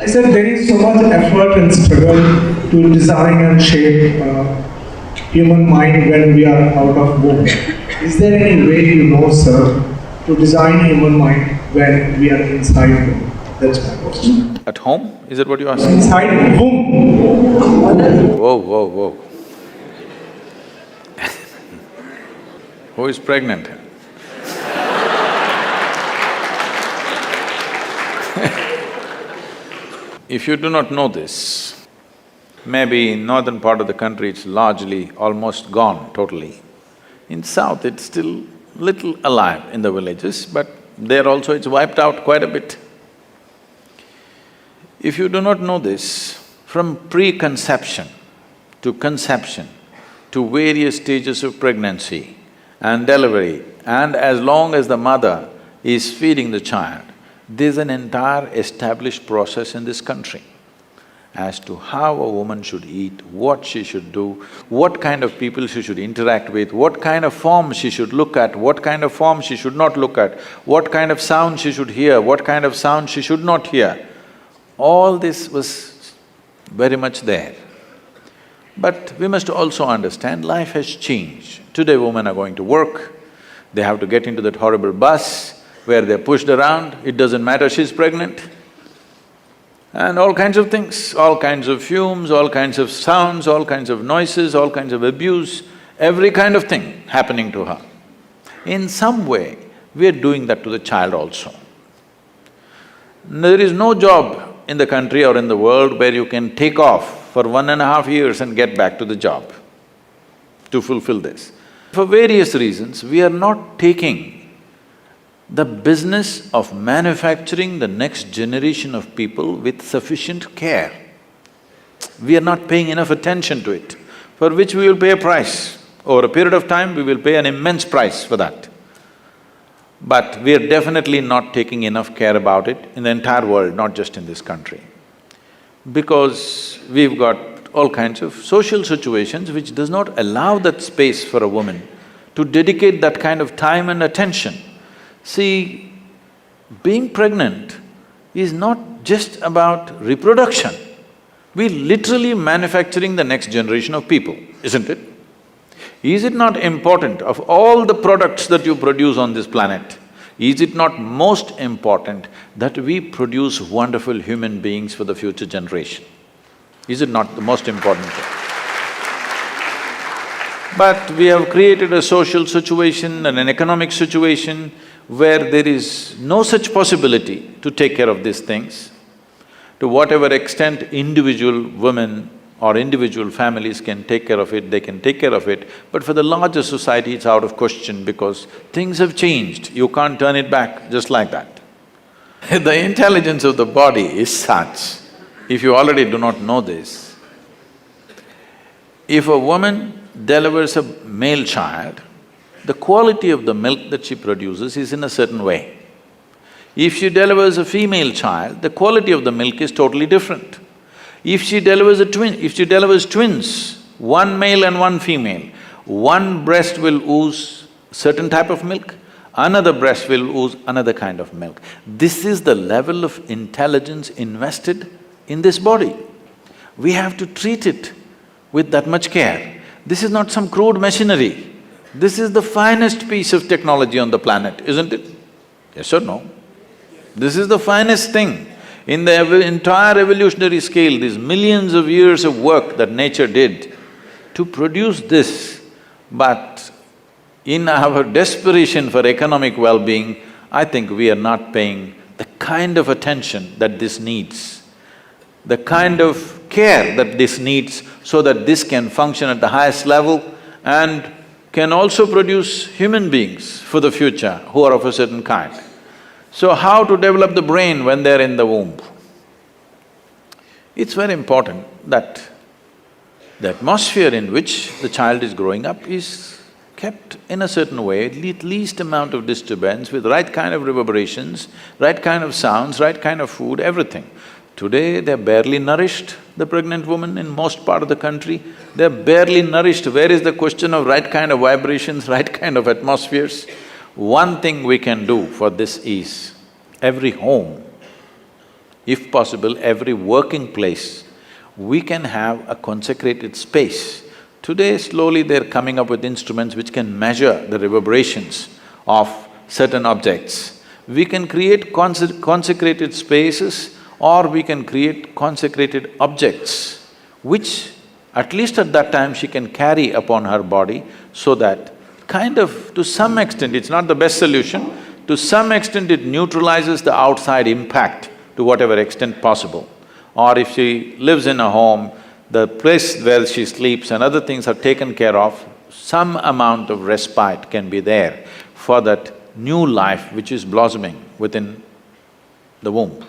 said there is so much effort and struggle to design and shape human mind when we are out of womb. Is there any way you know, sir, to design human mind when we are inside womb? That's my question. At home? Is that what you're asking? Inside womb. Whoa, whoa, whoa. Who is pregnant? If you do not know this, maybe in northern part of the country it's largely almost gone totally. In south it's still little alive in the villages, but there also it's wiped out quite a bit. If you do not know this, from preconception to conception to various stages of pregnancy and delivery, and as long as the mother is feeding the child, there's an entire established process in this country as to how a woman should eat, what she should do, what kind of people she should interact with, what kind of form she should look at, what kind of form she should not look at, what kind of sound she should hear, what kind of sound she should not hear. All this was very much there. But we must also understand life has changed. Today women are going to work, they have to get into that horrible bus where they're pushed around, it doesn't matter she's pregnant. And all kinds of things, all kinds of fumes, all kinds of sounds, all kinds of noises, all kinds of abuse, every kind of thing happening to her. In some way, we're doing that to the child also. There is no job in the country or in the world where you can take off for 1.5 years and get back to the job to fulfill this. For various reasons, we are not taking the business of manufacturing the next generation of people with sufficient care. We are not paying enough attention to it, for which we will pay a price. Over a period of time, we will pay an immense price for that. But we are definitely not taking enough care about it in the entire world, not just in this country. Because we've got all kinds of social situations which does not allow that space for a woman to dedicate that kind of time and attention. See, being pregnant is not just about reproduction. We're literally manufacturing the next generation of people, isn't it? Is it not important, of all the products that you produce on this planet, is it not most important that we produce wonderful human beings for the future generation? Is it not the most important thing? But we have created a social situation and an economic situation where there is no such possibility to take care of these things. To whatever extent individual women or individual families can take care of it, they can take care of it, but for the larger society it's out of question because things have changed, you can't turn it back just like that. The intelligence of the body is such, if you already do not know this, if a woman delivers a male child, the quality of the milk that she produces is in a certain way. If she delivers a female child, the quality of the milk is totally different. If she delivers twins, one male and one female, one breast will ooze certain type of milk, another breast will ooze another kind of milk. This is the level of intelligence invested in this body. We have to treat it with that much care. This is not some crude machinery. This is the finest piece of technology on the planet, isn't it? Yes or no? This is the finest thing. In the entire evolutionary scale, these millions of years of work that nature did to produce this, but in our desperation for economic well-being, I think we are not paying the kind of attention that this needs, the kind of care that this needs so that this can function at the highest level and can also produce human beings for the future who are of a certain kind. So how to develop the brain when they're in the womb? It's very important that the atmosphere in which the child is growing up is kept in a certain way, at least amount of disturbance, with right kind of reverberations, right kind of sounds, right kind of food, everything. Today, they're barely nourished, the pregnant woman in most part of the country, they're barely nourished. Where is the question of right kind of vibrations, right kind of atmospheres? One thing we can do for this is, every home if possible, every working place, we can have a consecrated space. Today, slowly they're coming up with instruments which can measure the reverberations of certain objects. We can create consecrated spaces, or we can create consecrated objects, which at least at that time she can carry upon her body, so that kind of, to some extent, it's not the best solution, to some extent it neutralizes the outside impact to whatever extent possible. Or if she lives in a home, the place where she sleeps and other things are taken care of, some amount of respite can be there for that new life which is blossoming within the womb.